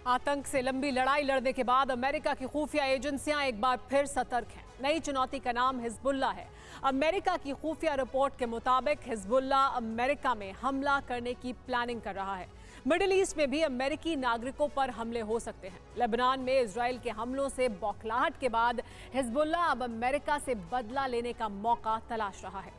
आतंक से लंबी लड़ाई लड़ने के बाद अमेरिका की खुफिया एजेंसियां एक बार फिर सतर्क हैं। नई चुनौती का नाम हिजबुल्लाह है। अमेरिका की खुफिया रिपोर्ट के मुताबिक हिजबुल्लाह अमेरिका में हमला करने की प्लानिंग कर रहा है। मिडिल ईस्ट में भी अमेरिकी नागरिकों पर हमले हो सकते हैं। लेबनान में इजराइल के हमलों से बौखलाहट के बाद हिजबुल्लाह अब अमेरिका से बदला लेने का मौका तलाश रहा है।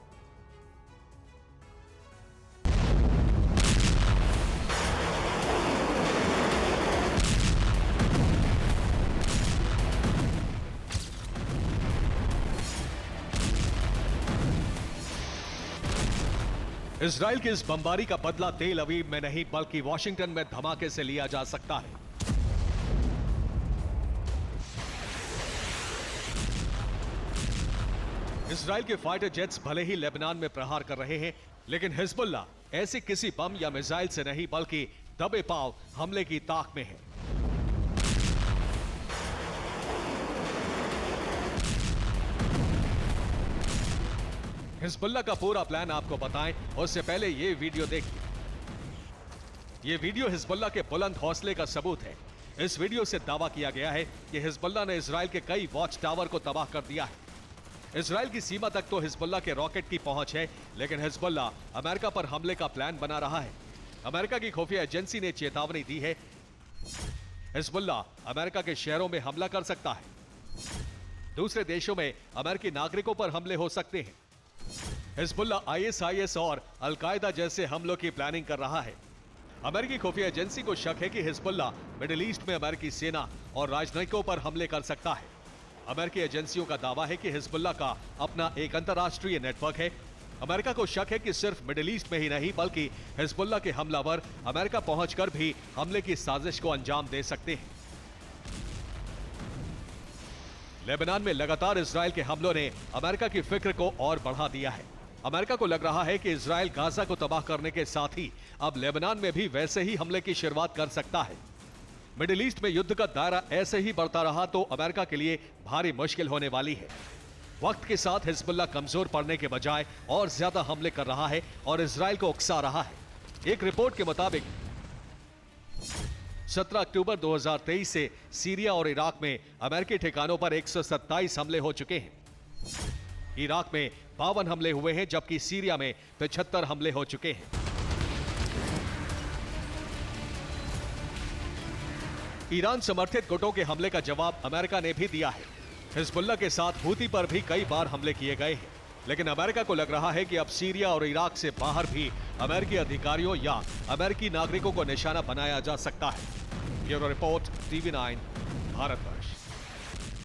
इजराइल की इस बमबारी का बदला तेल अवीव में नहीं बल्कि वॉशिंगटन में धमाके से लिया जा सकता है। इजराइल के फाइटर जेट्स भले ही लेबनान में प्रहार कर रहे हैं, लेकिन हिजबुल्लाह ऐसे किसी बम या मिसाइल से नहीं बल्कि दबे पांव हमले की ताक में है। हिजबुल्लाह का पूरा प्लान आपको बताएं, उससे पहले ये वीडियो देखिए। ये वीडियो हिजबुल्लाह के बुलंद हौसले का सबूत है। इस वीडियो से दावा किया गया है कि हिजबुल्लाह ने इजराइल के कई वॉच टावर को तबाह कर दिया है। इजराइल की सीमा तक तो हिजबुल्लाह के रॉकेट की पहुंच है, लेकिन हिजबुल्लाह अमेरिका पर हमले का प्लान बना रहा है। अमेरिका की खुफिया एजेंसी ने चेतावनी दी है, हिजबुल्लाह अमेरिका के शहरों में हमला कर सकता है। दूसरे देशों में अमेरिकी नागरिकों पर हमले हो सकते हैं। हिजबुल्लाह ISIS और अल-कायदा जैसे हमलों की प्लानिंग कर रहा है। अमेरिकी खुफिया एजेंसी को शक है कि हिजबुल्लाह मिडिल ईस्ट में अमेरिकी सेना और राजनयिकों पर हमले कर सकता है। अमेरिकी एजेंसियों का दावा है कि हिजबुल्लाह का अपना एक अंतर्राष्ट्रीय नेटवर्क है। अमेरिका को शक है कि सिर्फ मिडिल ईस्ट में ही नहीं बल्कि हिजबुल्लाह के हमलावर अमेरिका पहुंचकर भी हमले की साजिश को अंजाम दे सकते हैं। लेबनान में लगातार इजराइल के हमलों ने अमेरिका की फिक्र को और बढ़ा दिया है। अमेरिका को लग रहा है कि इजराइल गाजा को तबाह करने के साथ ही अब लेबनान में भी वैसे ही हमले की शुरुआत कर सकता है। मिडिल ईस्ट में युद्ध का दायरा ऐसे ही बढ़ता रहा तो अमेरिका के लिए भारी मुश्किल होने वाली है। वक्त के साथ हिजबुल्लाह कमजोर पड़ने के बजाय और ज्यादा हमले कर रहा है और इजराइल को उकसा रहा है। एक रिपोर्ट के मुताबिक 17 अक्टूबर 2023 से सीरिया और इराक में अमेरिकी ठिकानों पर 127 हमले हो चुके हैं। इराक में 52 हमले हुए हैं, जबकि सीरिया में 75 हमले हो चुके हैं। ईरान समर्थित गुटों के हमले का जवाब अमेरिका ने भी दिया है। हिजबुल्लाह के साथ हूती पर भी कई बार हमले किए गए हैं, लेकिन अमेरिका को लग रहा है कि अब सीरिया और इराक से बाहर भी अमेरिकी अधिकारियों या अमेरिकी नागरिकों को निशाना बनाया जा सकता है। Bureau report, TV9, Bharatvarsh.